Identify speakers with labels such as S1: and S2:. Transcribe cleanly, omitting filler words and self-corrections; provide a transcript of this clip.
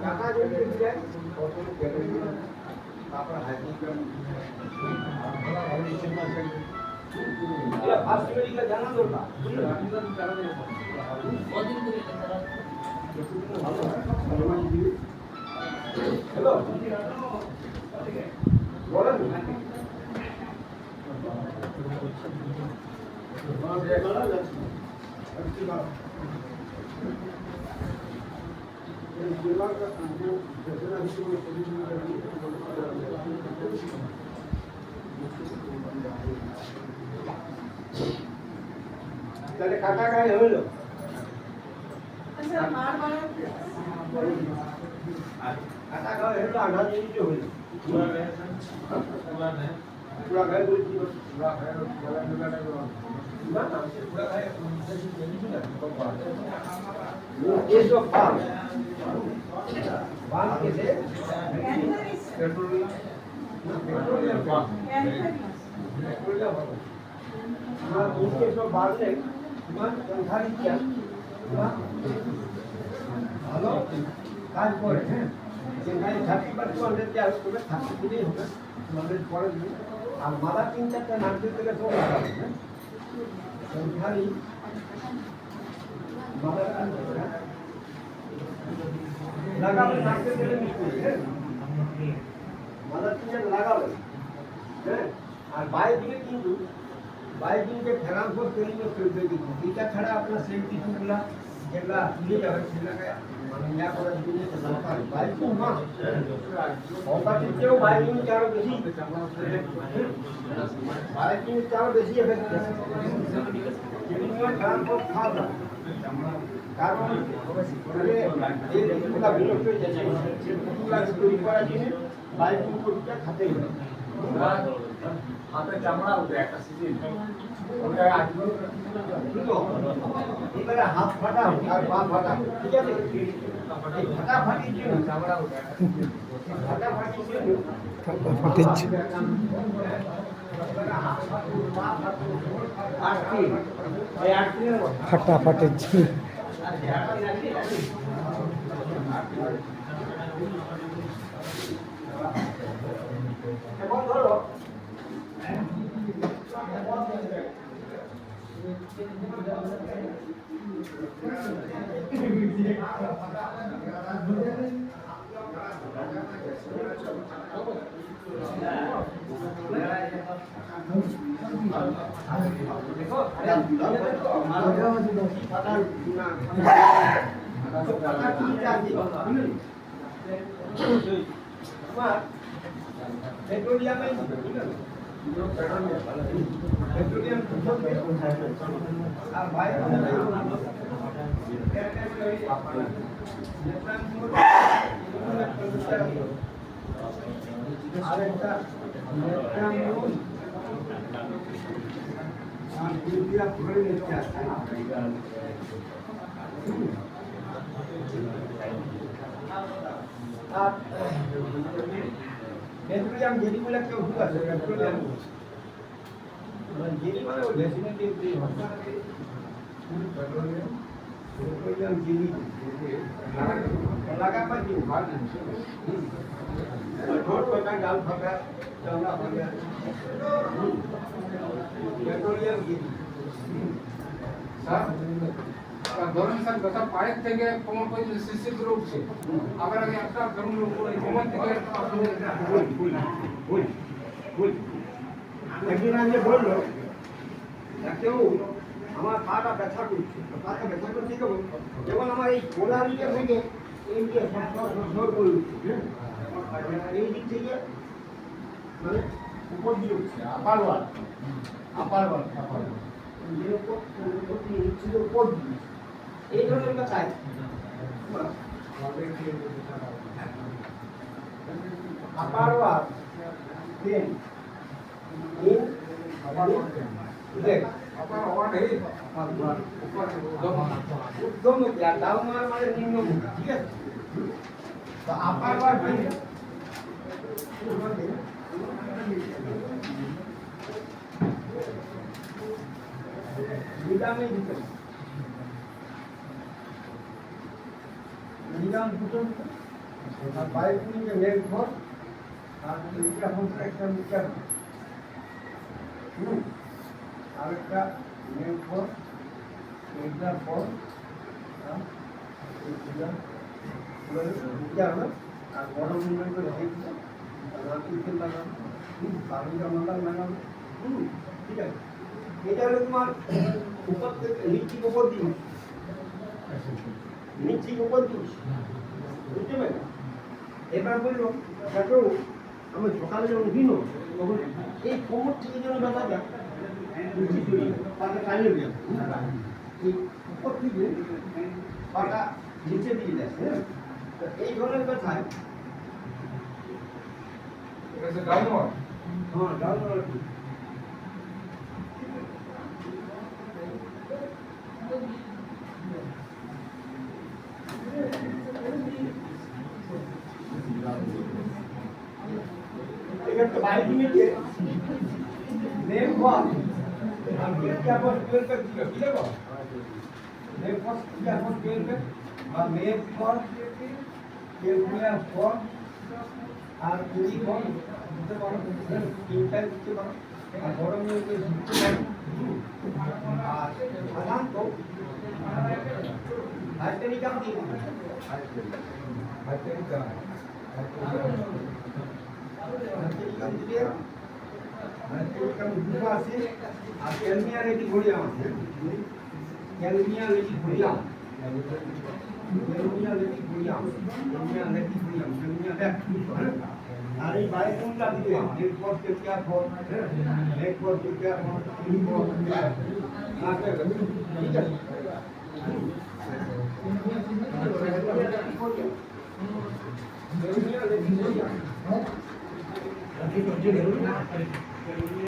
S1: টাকা যদি যায় প্রথমে কেটে দিলাম তারপর হাইড্রোজেন ফার্স্ট মেডিকেল জানা দরকার হ্যালো বলেন তাহলে কাটা গায়ে হইল কাটা গায়ে হইল আধা মিনিট হইল পুরা গায়ে বলছি পুরা গায়ে না না পুরা গায়ে ये जो फार्म फार्म कैसे पेट्रोलियम हाँ उसके जो बाद में संसारी किया हेलो काज करे हैं संसारी 30% क्या उसको 30 नहीं होगा 200 पड़े नहीं और माला 3-4 नाम से तो तो संसारी লাগাবে নাকে দিলে মিশবে হ্যাঁ মাদার টিচার লাগাবে হ্যাঁ আর বাইরে ফেরান ফোর তৈরি করতে কিন্তু এটা ছাড়া আপনার সেই কিছুগুলা যেগুলা তুলে যাবে সেগুলাকে মানে ইয়া করার জন্য দরকার বাইরে না অপারেটিভেও বাইরে চারো বেশি বাইরে চারো বেশি এফেক্ট যেগুলো ফেরান ফোর খাওয়া কারণ এই যেগুলা বিরক্ত হয়ে যাচ্ছে সেগুলা তৈরি করার জন্য বাইক উপরটা খাতেই হবে হাতে চামড়া উঠে একটা সিজন ওটা আসবে এবারে হাত ফাটা আর পা ফাটা ঠিক আছে এই ফাটাফাটির জন্য চামড়া উঠে ফাটাফাটির জন্য
S2: ফাটিচ্ছে ফাটাফাটিচ্ছে
S1: पेट्रोलियम আর ভাই আরেকটা पेट्रोलियम जेली बोला क्यों हुआ सर पेट्रोलियम जेली माने वो डेफिनेटली फ्री होता है पेट्रोलियम जेली लगा पर क्यों भाग छोट पका डाल फका चौड़ा हो गया पेट्रोलियम जेली सर ধরুন স্যার গত পায়ের থেকে কোমর পর্যন্ত শিশির করে উঠছে আবার আগে একটা ধরুন কোমর থেকে একদিন আগে বললো কেউ আমার পাটা ব্যথা করছে পাটা ব্যথা করছে কেমন যেমন আমার এই গোলা দিকে থেকে এই দিকে সর করে উঠছে এই দিক থেকে মানে উপর দিয়ে উঠছে আপার ওয়াল উপর দিয়ে এই ধরনের কথায় আপার ওয়াল দেন in देख अपन और है ऊपर दोनों क्या डाउन मारे निम्न ठीक है तो अपर बार विटामिन মিলান দুটো আর বাইরে থেকে মেঘ ঘর আর দুইটা হচ্ছে একটা মিটার আরেকটা মেঘ ঘর এইটার পর আর বড় মুভমেন্ট করে দেখছে রাত্রিতে লাগানো বারোটা মান্ডাল লাগানো ঠিক আছে এটা হলো তোমার উপর থেকে নিচে উপর দিন নিচে উপর দিন বুঝতে পারলে এবার বললো দেখো আমি সকালে যখন দিন তখন এই কোমর থেকে যেন ব্যথা যায় নিচে চলে পাটা টাইলে যায় এই উপর থেকে পাটা নিচে দিয়ে যায় হ্যাঁ এই ধরনের ব্যথায়
S3: এটা ডাউনওয়ার্ড
S1: হ্যাঁ ডাউনওয়ার্ড এখানে তো বাইরে নিচে নেম ফল আর क्या पर ट्वेल का কি লাগো নেম ফল क्या पर ट्वेल का আর নেম ফল ক্যালকুলিয়ার ফল আর কুড়ি ফল দিতে পারো তিনটা দিতে পারো আর বড় মেয়ে দিতে পারো আর সাধারণত হাইটেনিকাম দিয়ে
S3: হাইটেনিকা
S1: হাইটেনিকাম দিয়ে হাইটেনিকাম দুটো আছে আর ক্যালমিয়া রেডি ঘড়িয়াম আছে Kalmia ready ঘড়িয়াম Kalmia ready ঘড়িয়াম Kalmia ready ঘড়িয়াম Kalmia back আর এই বাইরে কোনটা দিবে নেট ফর কেতিয়া ফর নেট ফর কেতিয়া ফর তিন ফর না ঠিক আছে ক্যালমিয়া রেডি ঘড়িয়াম